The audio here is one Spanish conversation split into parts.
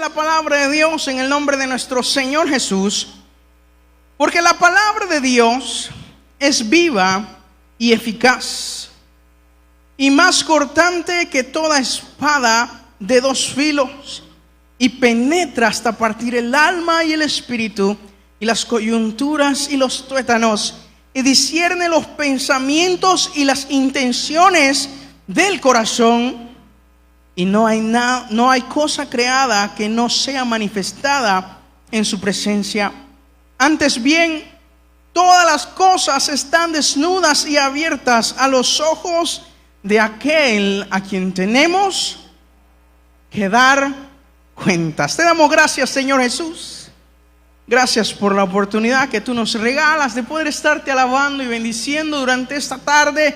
la palabra de Dios en el nombre de nuestro Señor Jesús, porque la palabra de Dios es viva y eficaz, y más cortante que toda espada de dos filos, y penetra hasta partir el alma y el espíritu, y las coyunturas y los tuétanos, y discierne los pensamientos y las intenciones del corazón. Y no hay cosa creada que no sea manifestada en su presencia. Antes bien, todas las cosas están desnudas y abiertas a los ojos de aquel a quien tenemos que dar cuentas. Te damos gracias, Señor Jesús. Gracias por la oportunidad que tú nos regalas de poder estarte alabando y bendiciendo durante esta tarde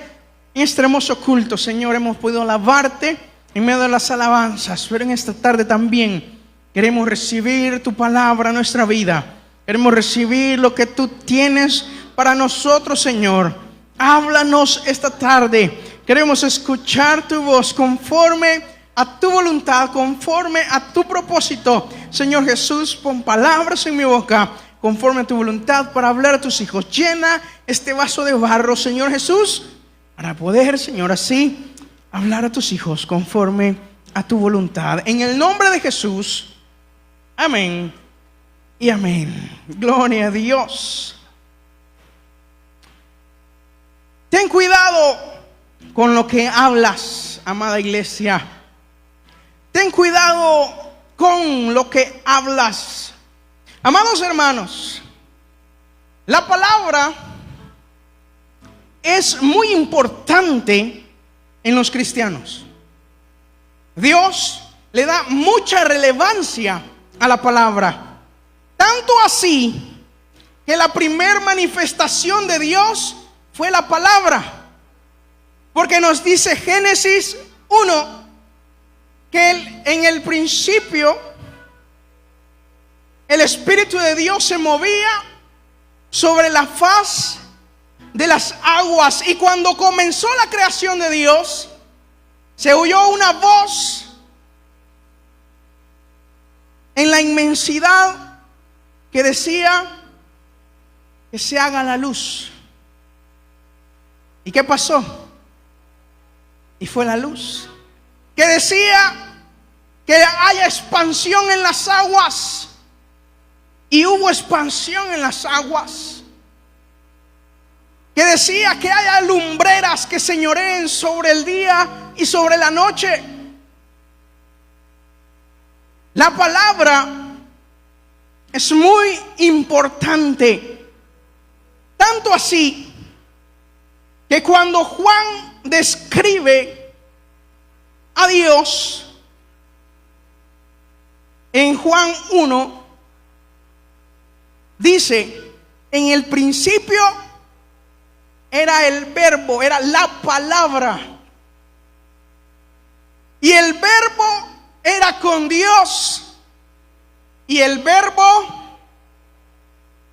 en este hermoso culto. Señor, hemos podido alabarte en medio de las alabanzas, pero en esta tarde también queremos recibir tu palabra en nuestra vida. Queremos recibir lo que tú tienes para nosotros, Señor. Háblanos esta tarde. Queremos escuchar tu voz conforme a tu voluntad, conforme a tu propósito. Señor Jesús, pon palabras en mi boca conforme a tu voluntad para hablar a tus hijos. Llena este vaso de barro, Señor Jesús, para poder, Señor, así hablar a tus hijos conforme a tu voluntad. En el nombre de Jesús, amén y amén. Gloria a Dios. Ten cuidado con lo que hablas, amada iglesia. Ten cuidado con lo que hablas. Amados hermanos, la palabra es muy importante en los cristianos. Dios le da mucha relevancia a la palabra. Tanto así que la primera manifestación de Dios fue la palabra. Porque nos dice Génesis 1 que en el principio el Espíritu de Dios se movía sobre la faz de las aguas. Y cuando comenzó la creación de Dios, se oyó una voz en la inmensidad que decía que se haga la luz. ¿Y qué pasó? Y fue la luz. Que decía que haya expansión en las aguas. Y hubo expansión en las aguas. Que decía que haya lumbreras que señoreen sobre el día y sobre la noche. La palabra es muy importante. Tanto así que cuando Juan describe a Dios en Juan 1, dice: en el principio era el verbo, era la palabra, y el verbo era con Dios, y el verbo,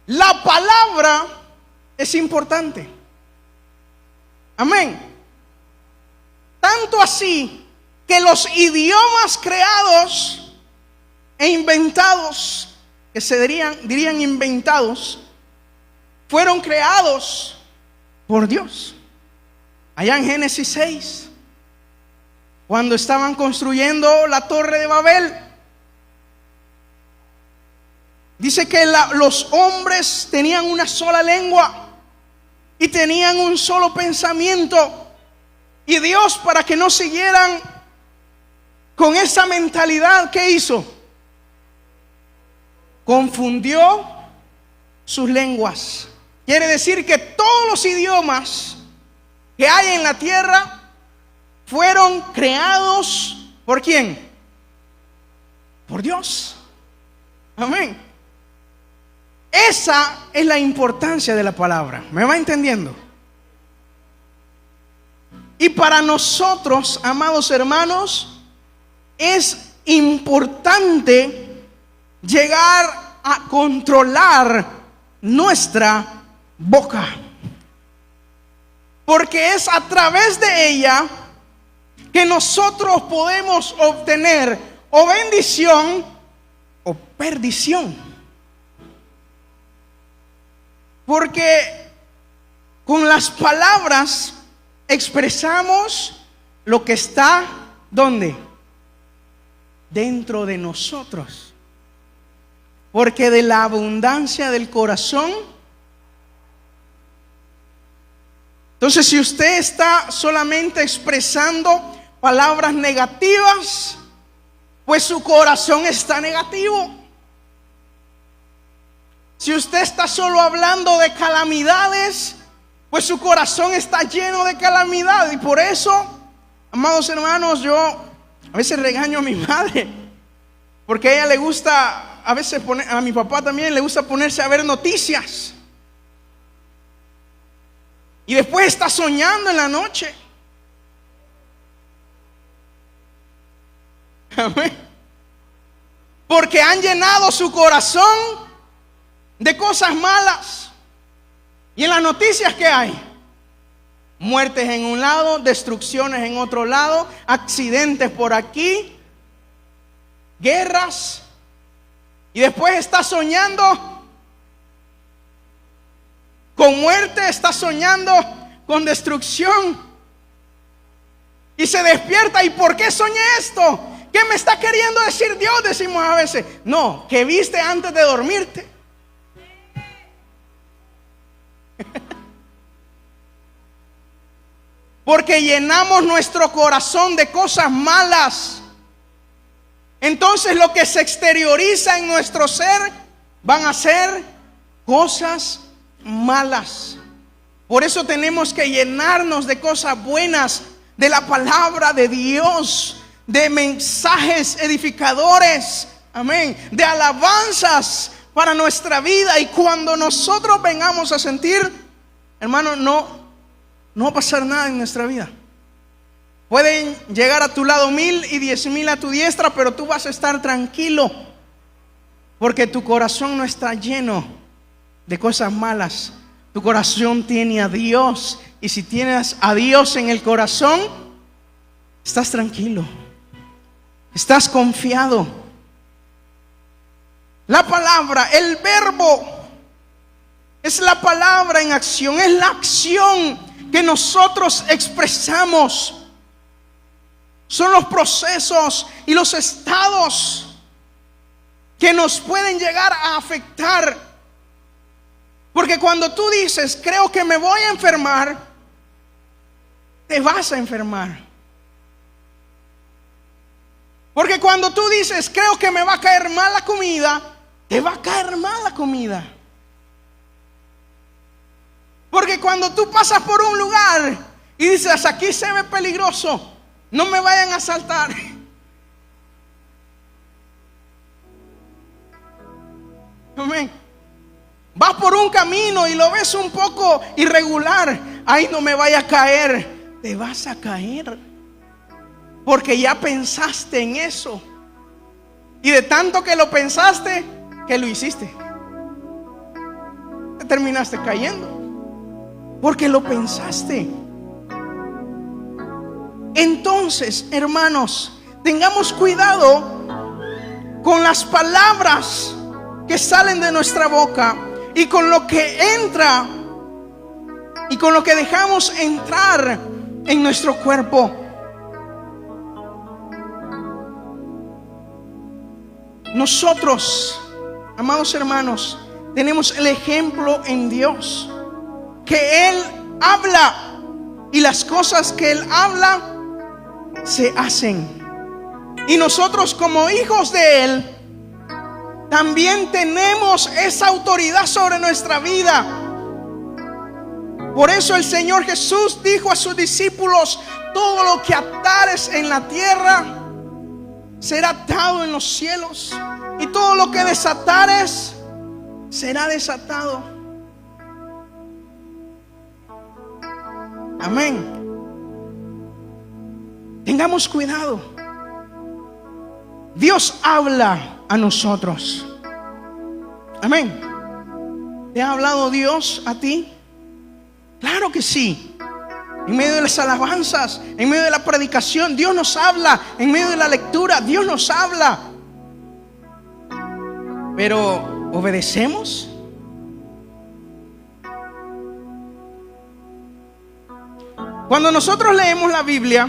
la palabra, es importante. Amén. Tanto así que los idiomas creados e inventados, que se dirían inventados, fueron creados por Dios. Allá en Génesis 6, cuando estaban construyendo la torre de Babel, dice que los hombres tenían una sola lengua y tenían un solo pensamiento. Y Dios, para que no siguieran con esa mentalidad, ¿qué hizo? Confundió sus lenguas. Quiere decir que todos los idiomas que hay en la tierra fueron creados ¿por quién? Por Dios. Amén. Esa es la importancia de la palabra. ¿Me va entendiendo? Y para nosotros, amados hermanos, es importante llegar a controlar nuestra boca, porque es a través de ella que nosotros podemos obtener o bendición o perdición. Porque con las palabras expresamos lo que está, ¿dónde? Dentro de nosotros. Porque de la abundancia del corazón. Entonces, si usted está solamente expresando palabras negativas, pues su corazón está negativo. Si usted está solo hablando de calamidades, pues su corazón está lleno de calamidad. Y por eso, amados hermanos, yo a veces regaño a mi madre, porque a ella le gusta, a veces a mi papá también le gusta ponerse a ver noticias. Y después está soñando en la noche. Amén. Porque han llenado su corazón de cosas malas. Y en las noticias, ¿qué hay? Muertes en un lado, destrucciones en otro lado, accidentes por aquí, guerras. Y después está soñando con muerte, está soñando con destrucción. Y se despierta. ¿Y por qué soñé esto? ¿Qué me está queriendo decir Dios? Decimos a veces. No, que viste antes de dormirte. Porque llenamos nuestro corazón de cosas malas. Entonces lo que se exterioriza en nuestro ser van a ser cosas malas. Por eso tenemos que llenarnos de cosas buenas, de la palabra de Dios, de mensajes edificadores, amén, de alabanzas para nuestra vida. Y cuando nosotros vengamos a sentir, hermano, no va a pasar nada en nuestra vida. Pueden llegar a tu lado 1000 y 10,000 a tu diestra, pero tú vas a estar tranquilo, porque tu corazón no está lleno de cosas malas. Tu corazón tiene a Dios, y si tienes a Dios en el corazón, estás tranquilo, estás confiado. La palabra, el verbo, es la palabra en acción, es la acción que nosotros expresamos. Son los procesos y los estados que nos pueden llegar a afectar. Porque cuando tú dices, creo que me voy a enfermar, te vas a enfermar. Porque cuando tú dices, creo que me va a caer mal la comida, te va a caer mal la comida. Porque cuando tú pasas por un lugar y dices, aquí se ve peligroso, no me vayan a asaltar, amén. Vas por un camino y lo ves un poco irregular, ahí no me vaya a caer. Te vas a caer, porque ya pensaste en eso. Y de tanto que lo pensaste, que lo hiciste, te terminaste cayendo, porque lo pensaste. Entonces, hermanos, tengamos cuidado con las palabras que salen de nuestra boca y con lo que entra y con lo que dejamos entrar en nuestro cuerpo. Nosotros, amados hermanos, tenemos el ejemplo en Dios, que Él habla, y las cosas que Él habla se hacen. Y nosotros, como hijos de Él, también tenemos esa autoridad sobre nuestra vida. Por eso el Señor Jesús dijo a sus discípulos: todo lo que atares en la tierra será atado en los cielos, y todo lo que desatares será desatado. Amén. Tengamos cuidado. Dios habla a nosotros. Amén. ¿Te ha hablado Dios a ti? Claro que sí. En medio de las alabanzas, en medio de la predicación, Dios nos habla. En medio de la lectura, Dios nos habla. Pero ¿obedecemos? Cuando nosotros leemos la Biblia,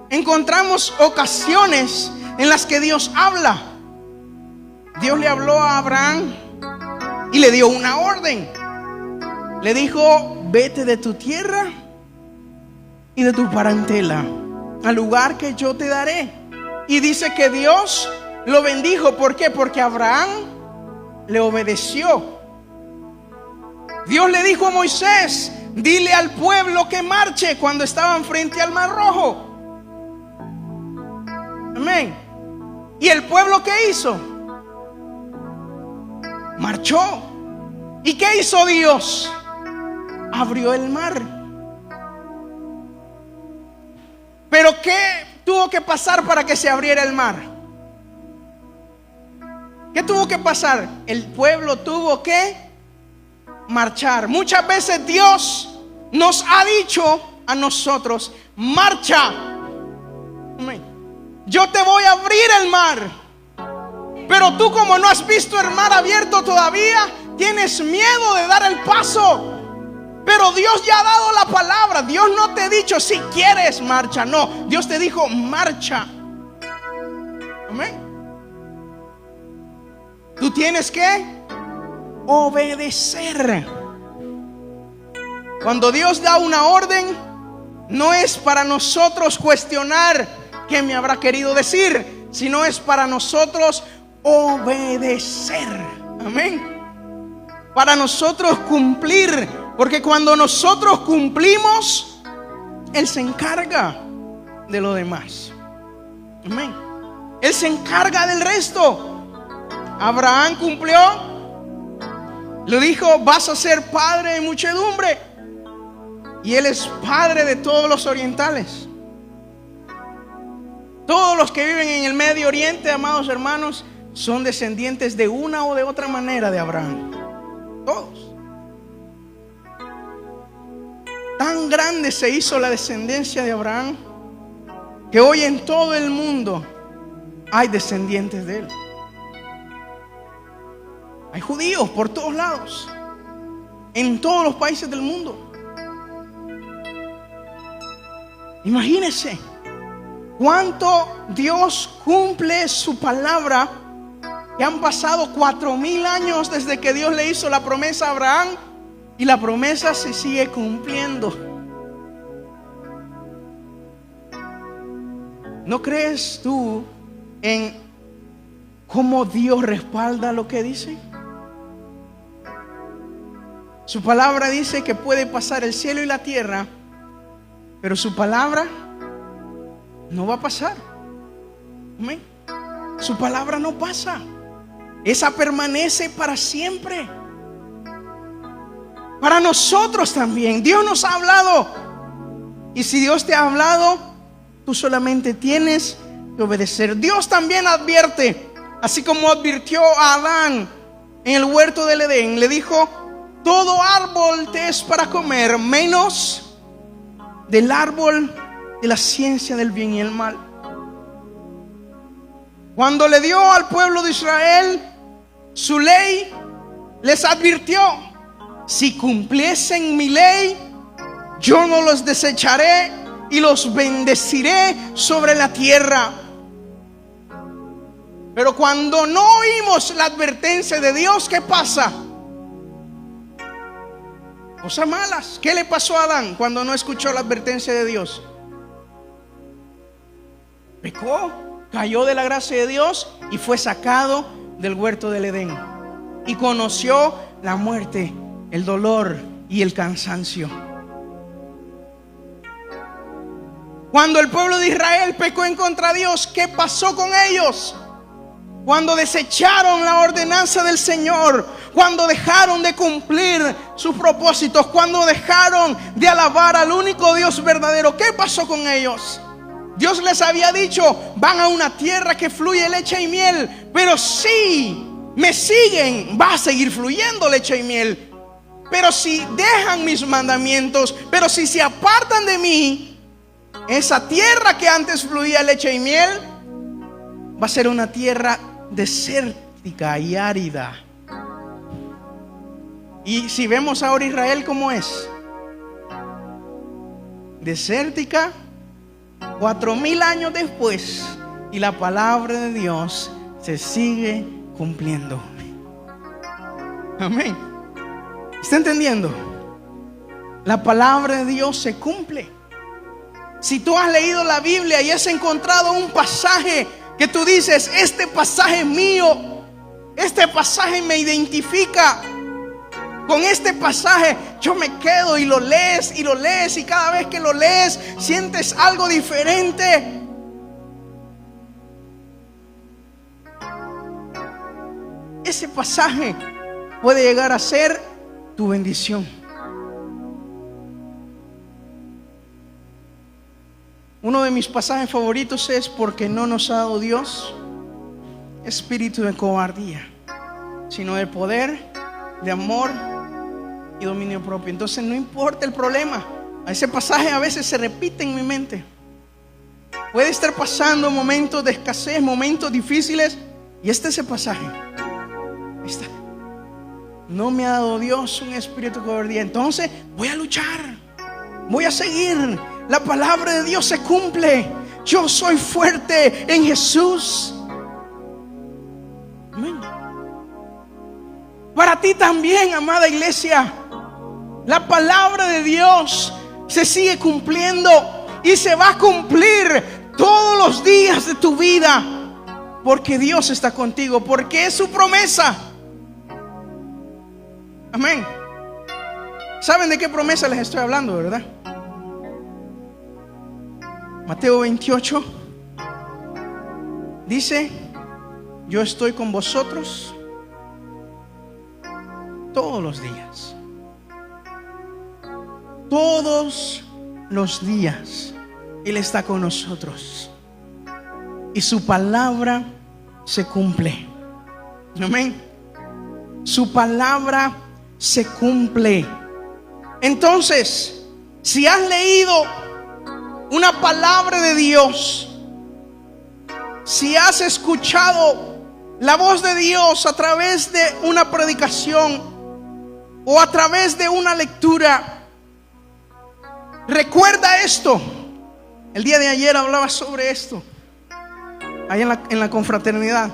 encontramos ocasiones en las que Dios habla. Dios le habló a Abraham y le dio una orden. Le dijo: vete de tu tierra y de tu parentela al lugar que yo te daré. Y dice que Dios lo bendijo. ¿Por qué? Porque Abraham le obedeció. Dios le dijo a Moisés: dile al pueblo que marche, cuando estaban frente al Mar Rojo. Amén. ¿Y el pueblo qué hizo? Marchó. ¿Y qué hizo Dios? Abrió el mar. Pero ¿qué tuvo que pasar para que se abriera el mar? ¿Qué tuvo que pasar? El pueblo tuvo que marchar. Muchas veces Dios nos ha dicho a nosotros: marcha. Amén. Yo te voy a abrir el mar. Pero tú, como no has visto el mar abierto todavía, tienes miedo de dar el paso. Pero Dios ya ha dado la palabra. Dios no te ha dicho: si quieres marcha. No, Dios te dijo: marcha. Amén. Tú tienes que obedecer. Cuando Dios da una orden, no es para nosotros cuestionar qué me habrá querido decir, sino es para nosotros obedecer. Amén. Para nosotros cumplir. Porque cuando nosotros cumplimos, Él se encarga de lo demás. Amén. Él se encarga del resto. Abraham cumplió. Le dijo: vas a ser padre de muchedumbre. Y él es padre de todos los orientales. Todos los que viven en el Medio Oriente, amados hermanos, son descendientes de una o de otra manera de Abraham. Todos. Tan grande se hizo la descendencia de Abraham que hoy en todo el mundo hay descendientes de él. Hay judíos por todos lados, en todos los países del mundo. Imagínense cuánto Dios cumple su palabra. Que han pasado 4000 años desde que Dios le hizo la promesa a Abraham, y la promesa se sigue cumpliendo. ¿No crees tú en cómo Dios respalda lo que dice? Su palabra dice que puede pasar el cielo y la tierra, pero su palabra no va a pasar. Amén. Su palabra no pasa. Esa permanece para siempre. Para nosotros también. Dios nos ha hablado. Y si Dios te ha hablado, tú solamente tienes que obedecer. Dios también advierte. Así como advirtió a Adán en el huerto del Edén. Le dijo: todo árbol te es para comer, menos del árbol de la ciencia del bien y el mal. Cuando le dio al pueblo de Israel su ley, les advirtió: si cumpliesen mi ley, yo no los desecharé y los bendeciré sobre la tierra. Pero cuando no oímos la advertencia de Dios, ¿qué pasa? Cosas malas. ¿Qué le pasó a Adán cuando no escuchó la advertencia de Dios? Pecó, cayó de la gracia de Dios y fue sacado del huerto del Edén. Y conoció la muerte, el dolor y el cansancio. Cuando el pueblo de Israel pecó en contra de Dios, ¿qué pasó con ellos? Cuando desecharon la ordenanza del Señor, cuando dejaron de cumplir sus propósitos, cuando dejaron de alabar al único Dios verdadero, ¿qué pasó con ellos? Dios les había dicho: van a una tierra que fluye leche y miel, pero si me siguen, va a seguir fluyendo leche y miel. Pero si dejan mis mandamientos, pero si se apartan de mí, esa tierra que antes fluía leche y miel va a ser una tierra desértica desértica y árida. Y si vemos ahora Israel, ¿cómo es? Desértica, 4000 años después, y la palabra de Dios se sigue cumpliendo. Amén. ¿Está entendiendo? La palabra de Dios se cumple. Si tú has leído la Biblia y has encontrado un pasaje que tú dices, este pasaje es mío, este pasaje me identifica, con este pasaje yo me quedo, y lo lees y cada vez que lo lees sientes algo diferente. Ese pasaje puede llegar a ser tu bendición. Uno de mis pasajes favoritos es: porque no nos ha dado Dios espíritu de cobardía, sino de poder, de amor y dominio propio. Entonces no importa el problema. Ese pasaje a veces se repite en mi mente. Puede estar pasando momentos de escasez, momentos difíciles, y ese pasaje. Ahí está. No me ha dado Dios un espíritu de cobardía. Entonces voy a luchar, voy a seguir. La palabra de Dios se cumple. Yo soy fuerte en Jesús. Amén. Para ti también, amada iglesia, la palabra de Dios se sigue cumpliendo y se va a cumplir todos los días de tu vida, porque Dios está contigo, porque es su promesa. Amén. ¿Saben de qué promesa les estoy hablando, verdad? Mateo 28 dice: yo estoy con vosotros todos los días. Todos los días Él está con nosotros, y su palabra se cumple. Amén. Su palabra se cumple. Entonces, si has leído una palabra de Dios, si has escuchado la voz de Dios a través de una predicación o a través de una lectura, recuerda esto. El día de ayer hablaba sobre esto ahí en la confraternidad.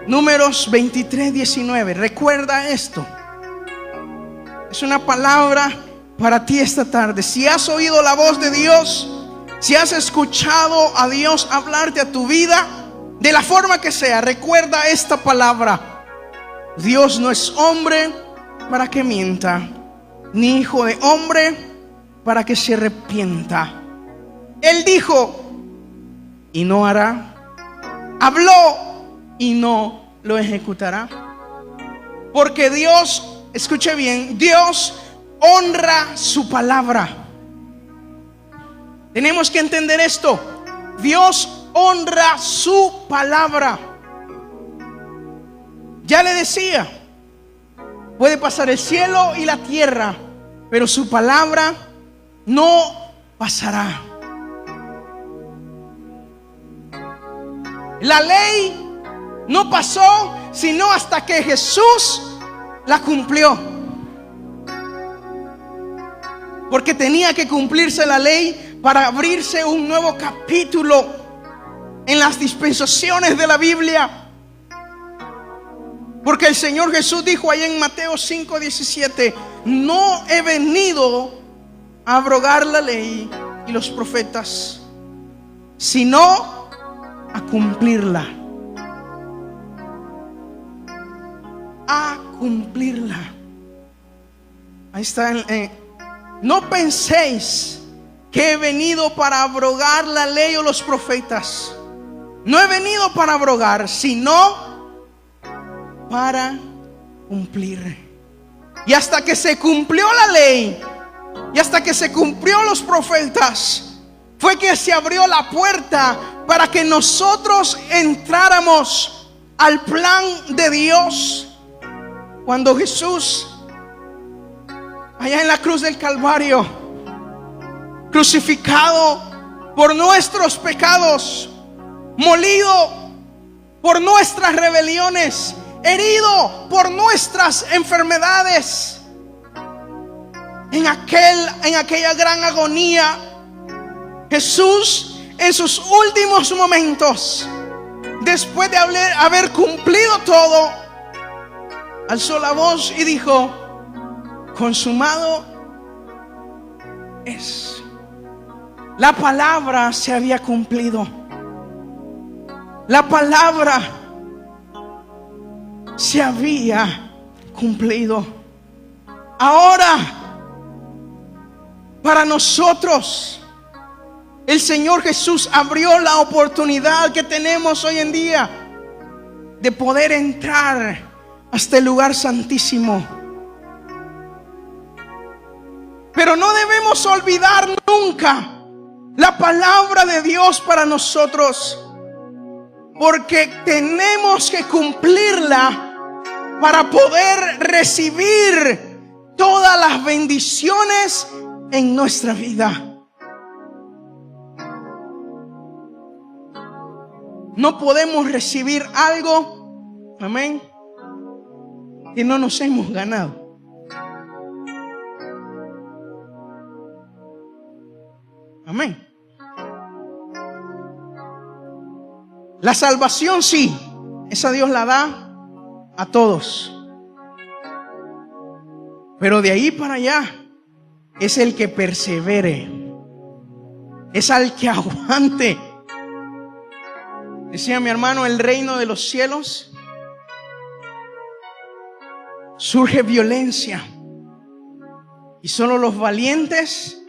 Números 23:19. Recuerda esto. Es una palabra para ti esta tarde. Si has oído la voz de Dios, si has escuchado a Dios hablarte a tu vida, de la forma que sea, recuerda esta palabra. Dios no es hombre para que mienta, ni hijo de hombre para que se arrepienta. Él dijo y no hará, habló y no lo ejecutará. Porque Dios, escuche bien, Dios honra su palabra. Tenemos que entender esto. Dios honra su palabra. Ya le decía, puede pasar el cielo y la tierra, pero su palabra no pasará. La ley no pasó sino hasta que Jesús la cumplió. Porque tenía que cumplirse la ley para abrirse un nuevo capítulo en las dispensaciones de la Biblia. Porque el Señor Jesús dijo ahí en Mateo 5:17: no he venido a abrogar la ley y los profetas, sino a cumplirla. A cumplirla. Ahí está. No penséis que he venido para abrogar la ley o los profetas. No he venido para abrogar, sino para cumplir. Y hasta que se cumplió la ley y hasta que se cumplió los profetas, fue que se abrió la puerta para que nosotros entráramos al plan de Dios. Cuando Jesús, allá en la cruz del Calvario, crucificado por nuestros pecados, molido por nuestras rebeliones, herido por nuestras enfermedades. En aquella gran agonía, Jesús, en sus últimos momentos, después de haber cumplido todo, alzó la voz y dijo: consumado es. La palabra se había cumplido. La palabra se había cumplido. Ahora, para nosotros, el Señor Jesús abrió la oportunidad que tenemos hoy en día de poder entrar hasta el lugar santísimo. Pero no debemos olvidar nunca la palabra de Dios para nosotros, porque tenemos que cumplirla para poder recibir todas las bendiciones en nuestra vida. No podemos recibir algo, amén, que no nos hemos ganado. Amén. La salvación sí, esa Dios la da a todos. Pero de ahí para allá es el que persevere, es al que aguante. Decía mi hermano, el reino de los cielos surge violencia y solo los valientes.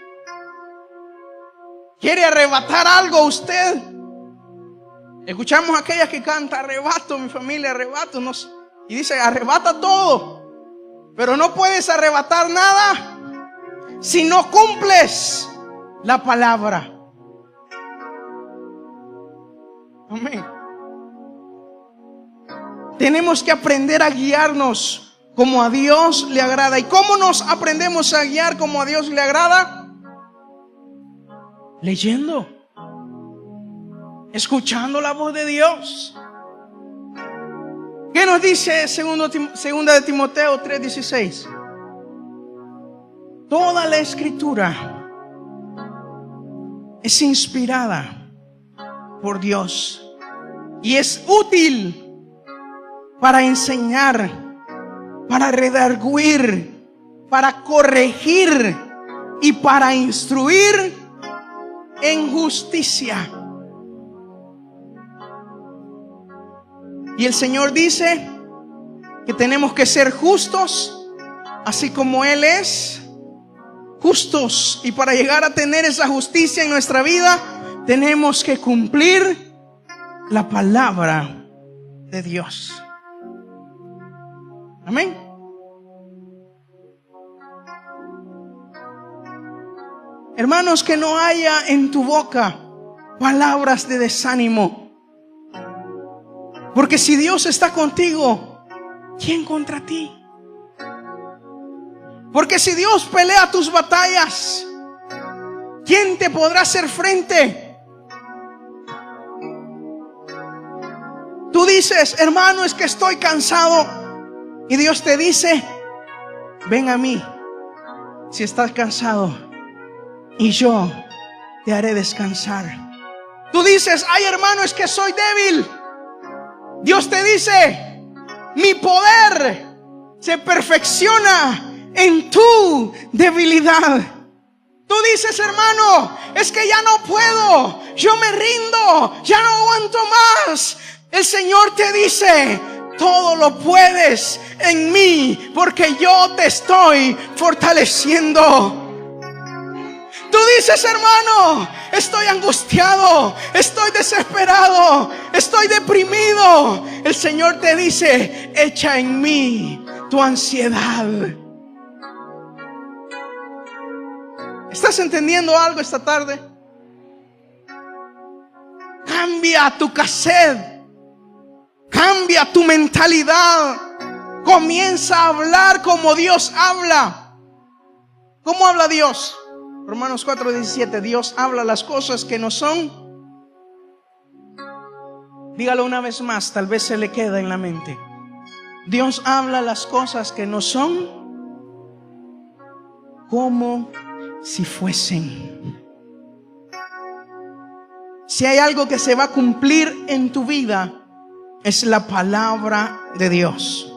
¿Quiere arrebatar algo a usted? Escuchamos a aquella que canta: arrebato, mi familia, arrebato. Y dice: arrebata todo. Pero no puedes arrebatar nada si no cumples la palabra. Amén. Tenemos que aprender a guiarnos como a Dios le agrada. ¿Y cómo nos aprendemos a guiar como a Dios le agrada? Leyendo, escuchando la voz de Dios. ¿Qué nos dice segunda de Timoteo 3:16? Toda la escritura es inspirada por Dios y es útil para enseñar, para redarguir, para corregir y para instruir en justicia. Y el Señor dice que tenemos que ser justos, así como Él es justos. Y para llegar a tener esa justicia en nuestra vida, tenemos que cumplir la palabra de Dios. Amén. Hermanos, que no haya en tu boca palabras de desánimo. Porque si Dios está contigo, ¿quién contra ti? Porque si Dios pelea tus batallas, ¿quién te podrá hacer frente? Tú dices: hermano, es que estoy cansado. Y Dios te dice: ven a mí si estás cansado, y yo te haré descansar. Tú dices: ay, hermano, es que soy débil. Dios te dice: mi poder se perfecciona en tu debilidad. Tú dices: hermano, es que ya no puedo, yo me rindo, ya no aguanto más. El Señor te dice: todo lo puedes en mí, porque yo te estoy fortaleciendo. Tú dices: hermano, estoy angustiado, estoy desesperado, estoy deprimido. El Señor te dice: echa en mí tu ansiedad. ¿Estás entendiendo algo esta tarde? Cambia tu cassette, cambia tu mentalidad, comienza a hablar como Dios habla. ¿Cómo habla Dios? Romanos 4:17, Dios habla las cosas que no son Dígalo una vez más, tal vez se le queda en la mente. Dios habla las cosas que no son como si fuesen. Si hay algo que se va a cumplir en tu vida, es la palabra de Dios.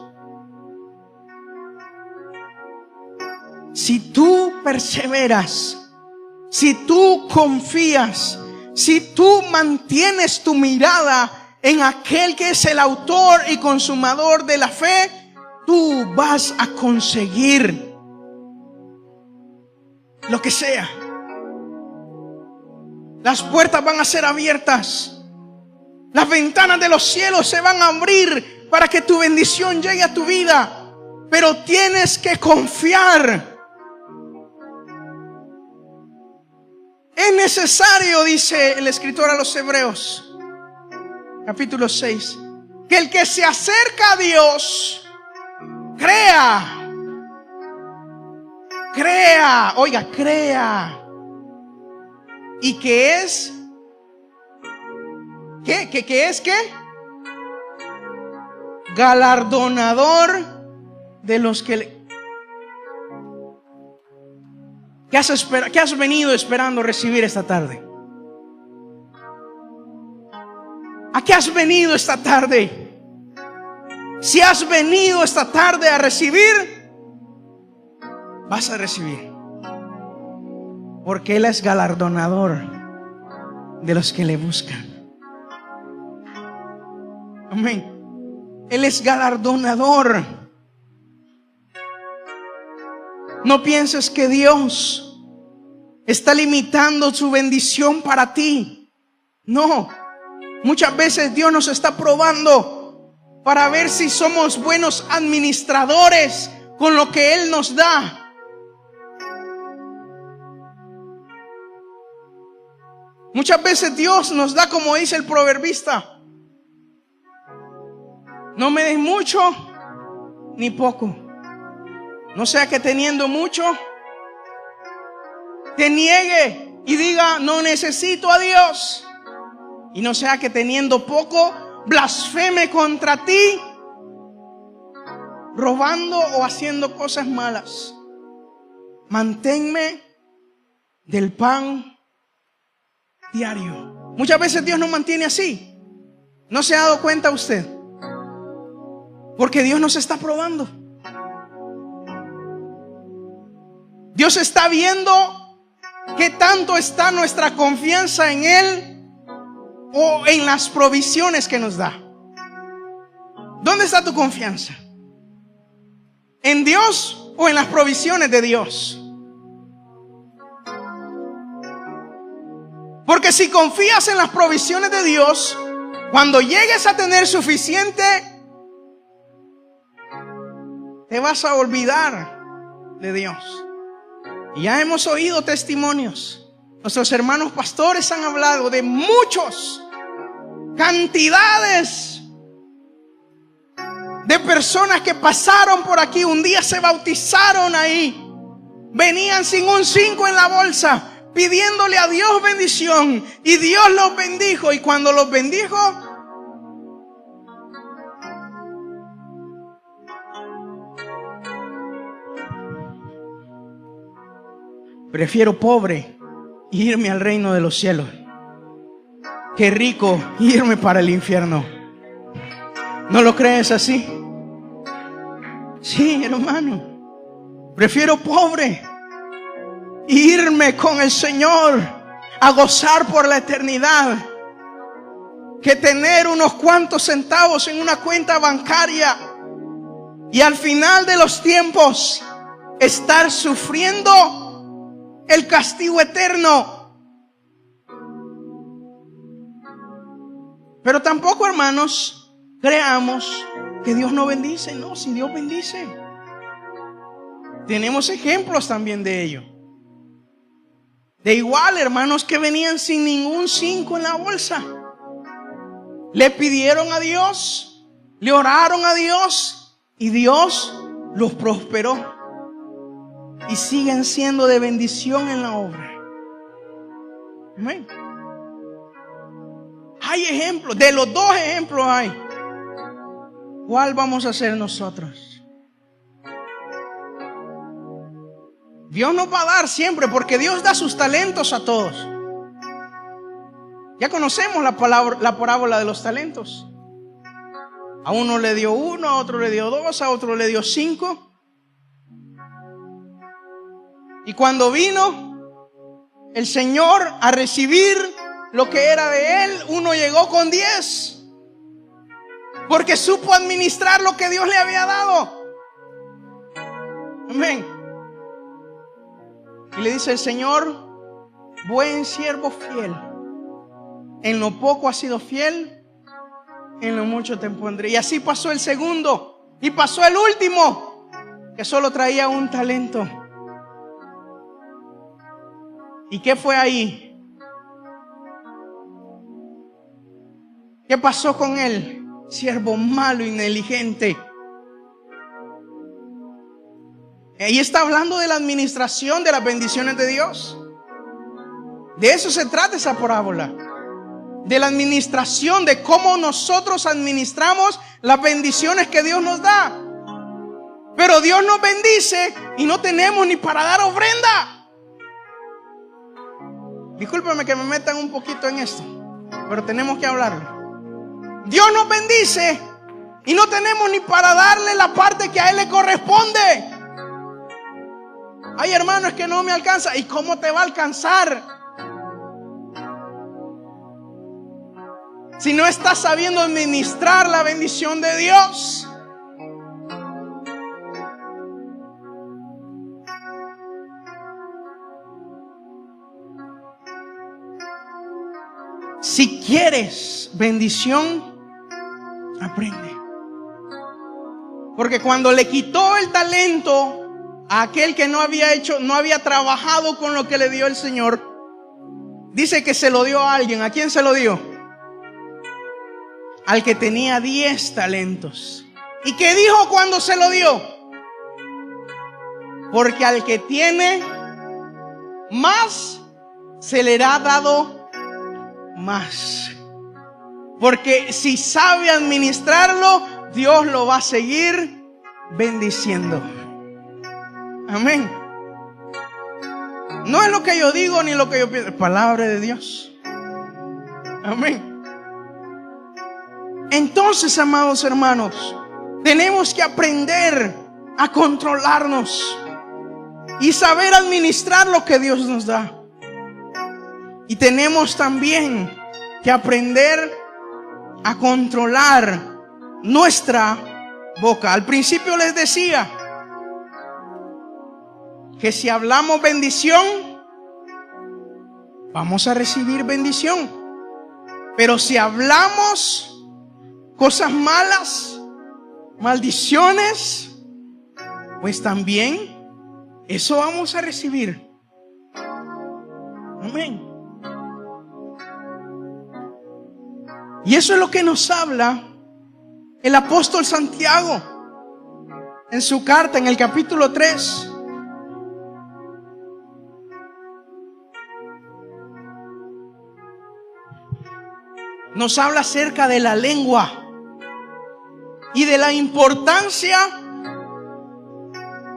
Si tú perseveras, si tú confías, si tú mantienes tu mirada en aquel que es el autor y consumador de la fe, tú vas a conseguir lo que sea. Las puertas van a ser abiertas. Las ventanas de los cielos se van a abrir para que tu bendición llegue a tu vida. Pero tienes que confiar. Es necesario, dice el escritor a los Hebreos, capítulo 6, que el que se acerca a Dios crea. Oiga, crea. Y que es ¿qué? Galardonador de los que ¿Qué has venido esperando recibir esta tarde? ¿A qué has venido esta tarde? Si has venido esta tarde a recibir, vas a recibir. Porque Él es galardonador de los que le buscan. Amén. Él es galardonador. No pienses que Dios está limitando su bendición para ti. No. Muchas veces Dios nos está probando para ver si somos buenos administradores con lo que Él nos da. Muchas veces Dios nos da como dice el proverbista: no me des mucho ni poco. No sea que teniendo mucho te niegue y diga no necesito a Dios. Y no sea que teniendo poco blasfeme contra ti, robando o haciendo cosas malas. Manténme del pan diario. Muchas veces Dios nos mantiene así. ¿No se ha dado cuenta usted? Porque Dios nos está probando. Dios está viendo qué tanto está nuestra confianza en Él o en las provisiones que nos da. ¿Dónde está tu confianza? ¿En Dios o en las provisiones de Dios? Porque si confías en las provisiones de Dios, cuando llegues a tener suficiente, te vas a olvidar de Dios. Y ya hemos oído testimonios. Nuestros hermanos pastores han hablado de muchos, cantidades de personas que pasaron por aquí, un día se bautizaron ahí, venían sin un 5 en la bolsa, pidiéndole a Dios bendición, y Dios los bendijo. Y cuando los bendijo, prefiero pobre y irme al reino de los cielos que rico y irme para el infierno. ¿No lo crees así? Sí, hermano. Prefiero pobre y irme con el Señor a gozar por la eternidad que tener unos cuantos centavos en una cuenta bancaria y al final de los tiempos estar sufriendo el castigo eterno. Pero tampoco, hermanos, creamos que Dios no bendice. No, si Dios bendice. Tenemos ejemplos también de ello. De igual, hermanos que venían sin ningún 5 en la bolsa, le pidieron a Dios, le oraron a Dios y Dios los prosperó. Y siguen siendo de bendición en la obra. Amén. Hay ejemplos, de los dos ejemplos hay. ¿Cuál vamos a hacer nosotros? Dios nos va a dar siempre, porque Dios da sus talentos a todos. Ya conocemos la parábola de los talentos. A uno le dio 1, a otro le dio 2, a otro le dio 5. Y cuando vino el Señor a recibir lo que era de él, uno llegó con 10, porque supo administrar lo que Dios le había dado. Amén. Y le dice el Señor: buen siervo fiel, en lo poco has sido fiel, en lo mucho te pondré. Y así pasó el segundo, y pasó el último, que solo traía 1 talento. ¿Y qué fue ahí? ¿Qué pasó con él? Siervo malo y negligente. Ahí está hablando de la administración de las bendiciones de Dios. De eso se trata esa parábola. De la administración, de cómo nosotros administramos las bendiciones que Dios nos da. Pero Dios nos bendice y no tenemos ni para dar ofrenda. Discúlpeme que me metan un poquito en esto, pero tenemos que hablarlo. Dios nos bendice y no tenemos ni para darle la parte que a Él le corresponde. Ay, hermano, es que no me alcanza. ¿Y cómo te va a alcanzar si no estás sabiendo administrar la bendición de Dios? Si quieres bendición, aprende. Porque cuando le quitó el talento a aquel que no había trabajado con lo que le dio el Señor, dice que se lo dio a alguien. ¿A quién se lo dio? Al que tenía 10 talentos. ¿Y qué dijo cuando se lo dio? Porque al que tiene más, se le ha dado más. Porque si sabe administrarlo, Dios lo va a seguir bendiciendo. Amén. No es lo que yo digo ni lo que yo pienso, palabra de Dios. Amén. Entonces, amados hermanos, tenemos que aprender a controlarnos y saber administrar lo que Dios nos da. Y tenemos también que aprender a controlar nuestra boca. Al principio les decía que si hablamos bendición, vamos a recibir bendición. Pero si hablamos cosas malas, maldiciones, pues también eso vamos a recibir. Amén. Y eso es lo que nos habla el apóstol Santiago en su carta, en el capítulo 3. Nos habla acerca de la lengua y de la importancia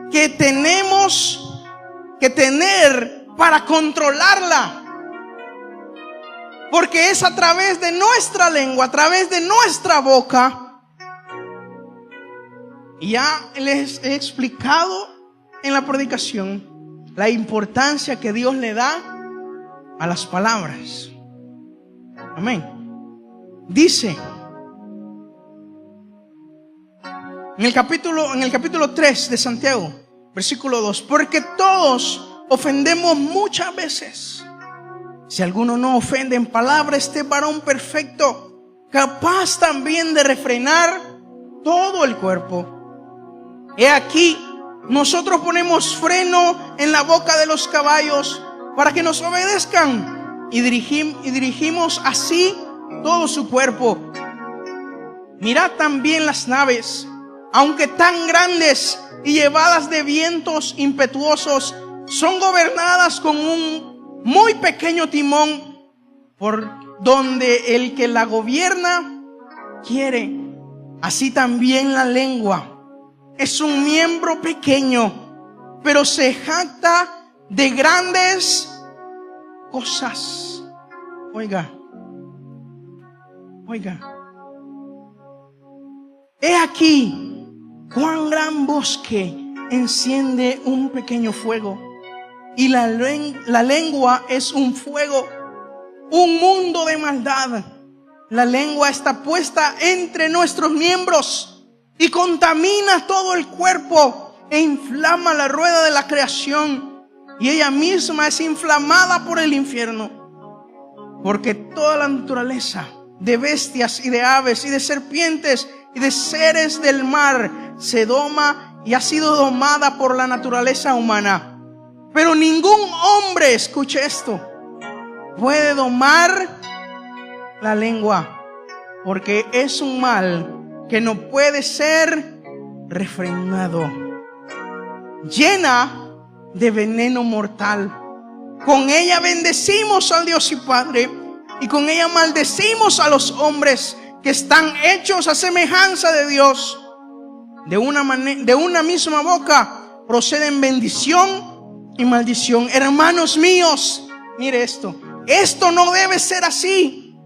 que tenemos que tener para controlarla. Porque es a través de nuestra lengua, a través de nuestra boca. Y ya les he explicado en la predicación la importancia que Dios le da a las palabras. Amén. Dice en el capítulo 3 de Santiago, versículo 2: porque todos ofendemos muchas veces. Si alguno no ofende en palabra, este varón perfecto, capaz también de refrenar todo el cuerpo. He aquí, nosotros ponemos freno en la boca de los caballos para que nos obedezcan, y dirigimos así todo su cuerpo. Mirad también las naves, aunque tan grandes y llevadas de vientos impetuosos, son gobernadas con un muy pequeño timón por donde el que la gobierna quiere. Así también la lengua es un miembro pequeño, pero se jacta de grandes cosas. Oiga. He aquí cuán gran bosque enciende un pequeño fuego, y la lengua es un fuego, un mundo de maldad. La lengua está puesta entre nuestros miembros y contamina todo el cuerpo e inflama la rueda de la creación, y ella misma es inflamada por el infierno. Porque toda la naturaleza de bestias y de aves y de serpientes y de seres del mar se doma y ha sido domada por la naturaleza humana. Pero ningún hombre, escuche esto, puede domar la lengua, porque es un mal que no puede ser refrenado, llena de veneno mortal. Con ella bendecimos al Dios y Padre, y con ella maldecimos a los hombres que están hechos a semejanza de Dios. De una misma boca proceden bendición y maldición. Hermanos míos, mire esto. Esto no debe ser así.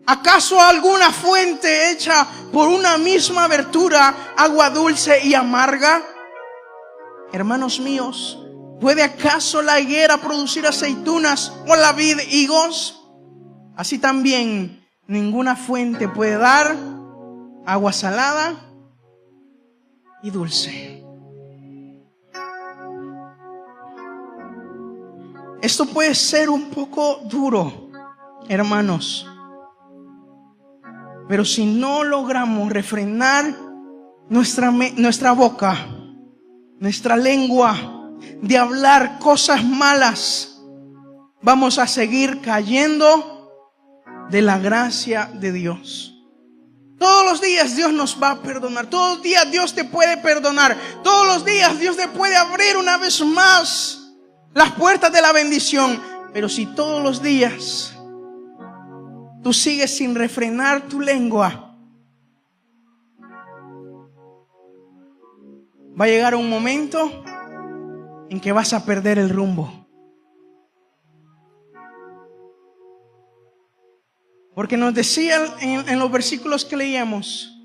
¿Acaso alguna fuente hecha por una misma abertura, agua dulce y amarga? Hermanos míos, ¿puede acaso la higuera producir aceitunas o la vid higos? Así también ninguna fuente puede dar agua salada y dulce. Esto puede ser un poco duro, hermanos, pero si no logramos refrenar nuestra boca, nuestra lengua, de hablar cosas malas, vamos a seguir cayendo de la gracia de Dios. Todos los días Dios nos va a perdonar. Todos los días Dios te puede perdonar. Todos los días Dios te puede abrir una vez más las puertas de la bendición. Pero si todos los días tú sigues sin refrenar tu lengua, va a llegar un momento en que vas a perder el rumbo. Porque nos decía en los versículos que leíamos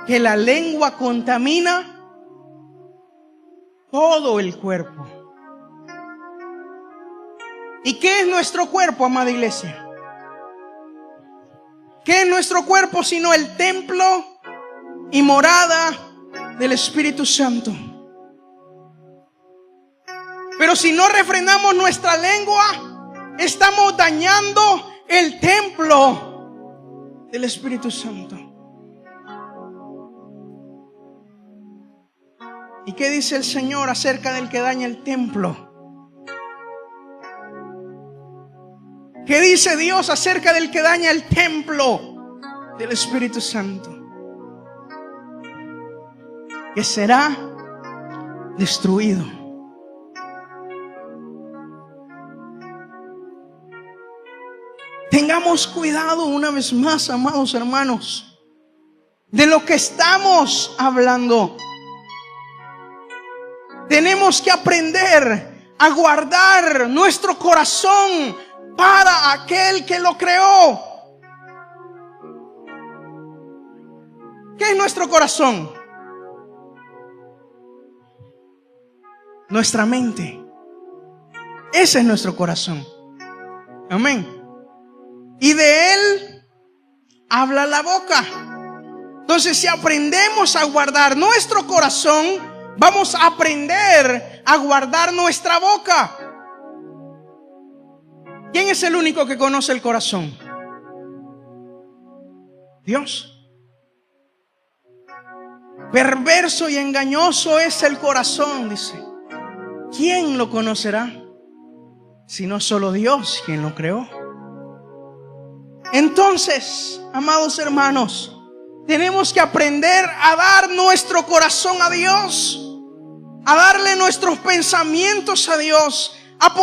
que la lengua contamina todo el cuerpo. ¿Y qué es nuestro cuerpo, amada iglesia? ¿Qué es nuestro cuerpo sino el templo y morada del Espíritu Santo? Pero si no refrenamos nuestra lengua, estamos dañando el templo del Espíritu Santo. ¿Y qué dice el Señor acerca del que daña el templo? ¿Qué dice Dios acerca del que daña el templo del Espíritu Santo? Que será destruido. Tengamos cuidado una vez más, amados hermanos, de lo que estamos hablando. Tenemos que aprender a guardar nuestro corazón para aquel que lo creó. ¿Qué es nuestro corazón? Nuestra mente. Ese es nuestro corazón. Amén. Y de él habla la boca. Entonces, si aprendemos a guardar nuestro corazón, vamos a aprender a guardar nuestra boca. ¿Quién es el único que conoce el corazón? Dios. Perverso y engañoso es el corazón, dice. ¿Quién lo conocerá? Sino solo Dios, quien lo creó. Entonces, amados hermanos, tenemos que aprender a dar nuestro corazón a Dios, a darle nuestros pensamientos a Dios, a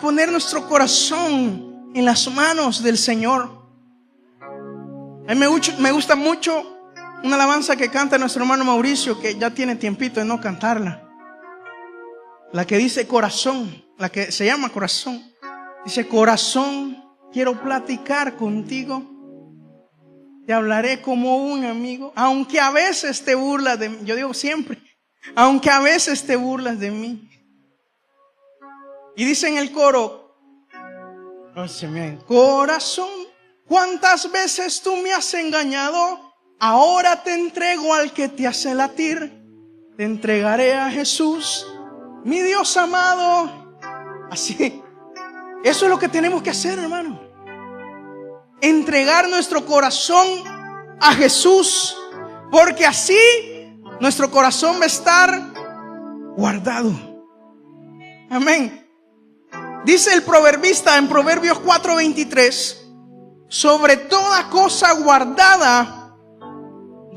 poner nuestro corazón en las manos del Señor. A mí me gusta mucho una alabanza que canta nuestro hermano Mauricio, que ya tiene tiempito de no cantarla. La que dice corazón, la que se llama corazón. Dice: corazón, quiero platicar contigo. Te hablaré como un amigo. Aunque a veces te burlas de mí. Yo digo siempre, aunque a veces te burlas de mí. Y dice en el coro: corazón, ¿cuántas veces tú me has engañado? Ahora te entrego al que te hace latir. Te entregaré a Jesús, mi Dios amado. Así. Eso es lo que tenemos que hacer, hermano. Entregar nuestro corazón a Jesús, porque así nuestro corazón va a estar guardado. Amén. Dice el proverbista en Proverbios 4:23: sobre toda cosa guardada,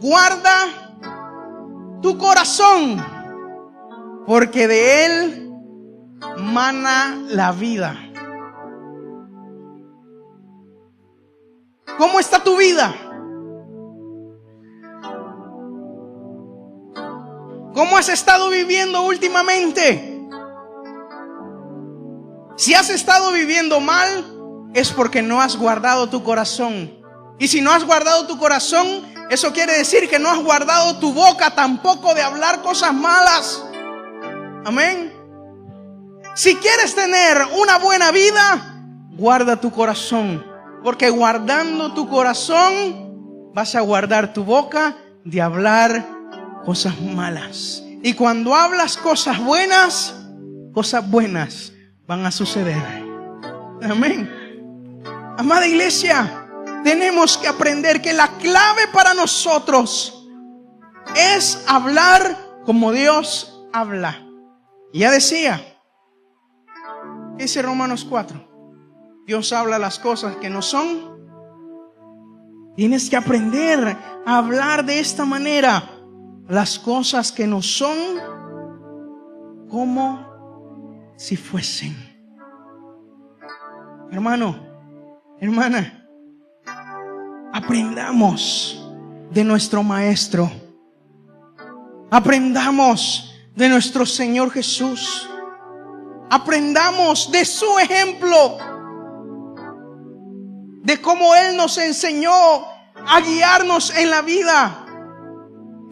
guarda tu corazón, porque de él mana la vida. ¿Cómo está tu vida? ¿Cómo has estado viviendo últimamente? Si has estado viviendo mal, es porque no has guardado tu corazón. Y si no has guardado tu corazón, eso quiere decir que no has guardado tu boca tampoco de hablar cosas malas. Amén. Si quieres tener una buena vida, guarda tu corazón. Porque guardando tu corazón, vas a guardar tu boca de hablar cosas malas. Y cuando hablas cosas buenas van a suceder. Amén. Amada iglesia, tenemos que aprender que la clave para nosotros es hablar como Dios habla. Y ya decía, dice Romanos 4. Dios habla las cosas que no son. Tienes que aprender a hablar de esta manera. Las cosas que no son, como si fuesen. Hermano, hermana, aprendamos de nuestro Maestro. Aprendamos de nuestro Señor Jesús. Aprendamos de su ejemplo, de cómo Él nos enseñó a guiarnos en la vida.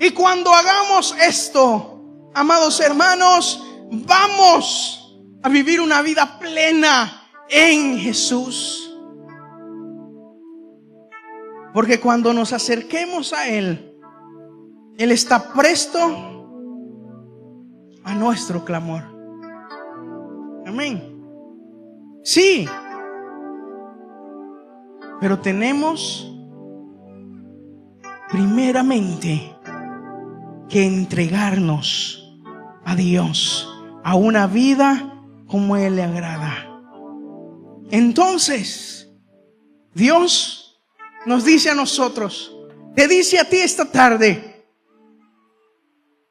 Y cuando hagamos esto, amados hermanos, vamos a vivir una vida plena en Jesús. Porque cuando nos acerquemos a Él, Él está presto a nuestro clamor. Amén. Sí. Pero tenemos primeramente que entregarnos a Dios, a una vida como Él le agrada. Entonces, Dios nos dice a nosotros, te dice a ti esta tarde: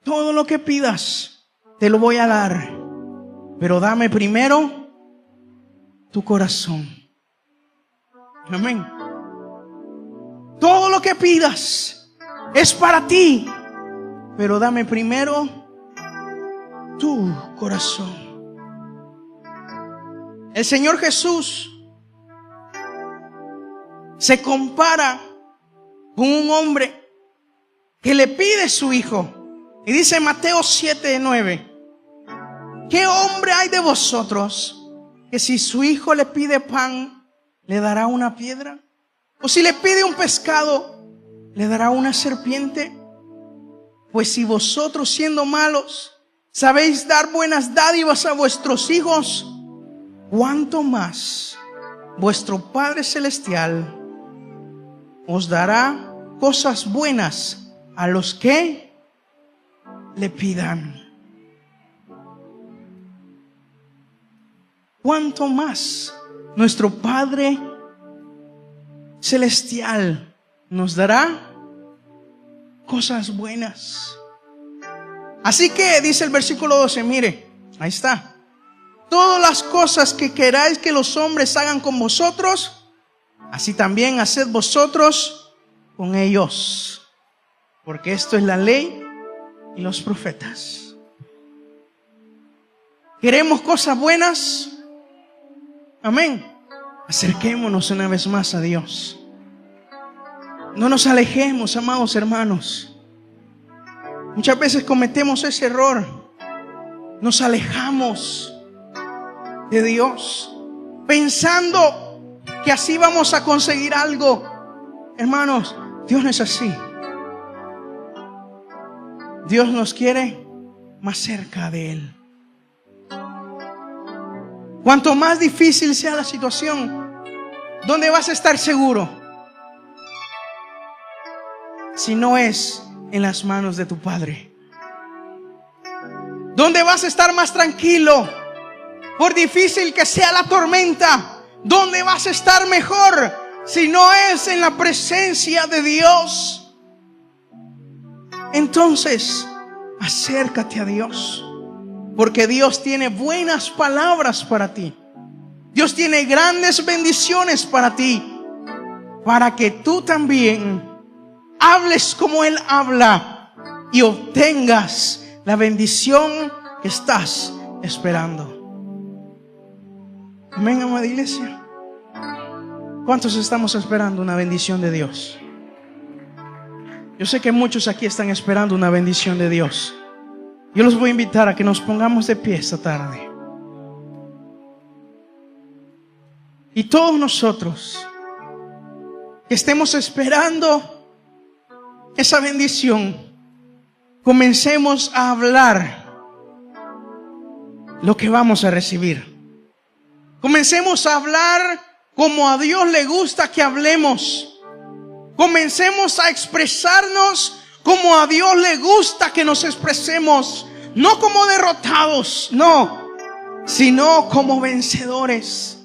todo lo que pidas te lo voy a dar, pero dame primero tu corazón. Amén. Todo lo que pidas es para ti, pero dame primero tu corazón. El Señor Jesús se compara con un hombre que le pide su hijo. Y dice Mateo 7:9: ¿qué hombre hay de vosotros que si su hijo le pide pan, le dará una piedra? ¿O si le pide un pescado, le dará una serpiente? Pues si vosotros, siendo malos, sabéis dar buenas dádivas a vuestros hijos, ¿cuánto más vuestro Padre Celestial os dará cosas buenas a los que le pidan? ¿Cuánto más nuestro Padre Celestial nos dará cosas buenas? Así que dice el versículo 12, mire, ahí está. todas las cosas que queráis que los hombres hagan con vosotros, así también haced vosotros con ellos. Porque esto es la ley y los profetas. ¿Queremos cosas buenas? Amén. Acerquémonos una vez más a Dios. No nos alejemos, amados hermanos. Muchas veces cometemos ese error. Nos alejamos de Dios pensando que así vamos a conseguir algo. Hermanos, Dios no es así. Dios nos quiere más cerca de Él. Cuanto más difícil sea la situación, ¿dónde vas a estar seguro? Si no es en las manos de tu Padre. ¿Dónde vas a estar más tranquilo? Por difícil que sea la tormenta, ¿dónde vas a estar mejor? Si no es en la presencia de Dios. Entonces, acércate a Dios. Porque Dios tiene buenas palabras para ti. Dios tiene grandes bendiciones para ti. Para que tú también hables como Él habla y obtengas la bendición que estás esperando. Amén, amada iglesia. ¿Cuántos estamos esperando una bendición de Dios? Yo sé que muchos aquí están esperando una bendición de Dios. Yo los voy a invitar a que nos pongamos de pie esta tarde. Y todos nosotros que estemos esperando esa bendición, comencemos a hablar lo que vamos a recibir. Comencemos a hablar como a Dios le gusta que hablemos. Comencemos a expresarnos como a Dios le gusta que nos expresemos. No como derrotados, no, sino como vencedores.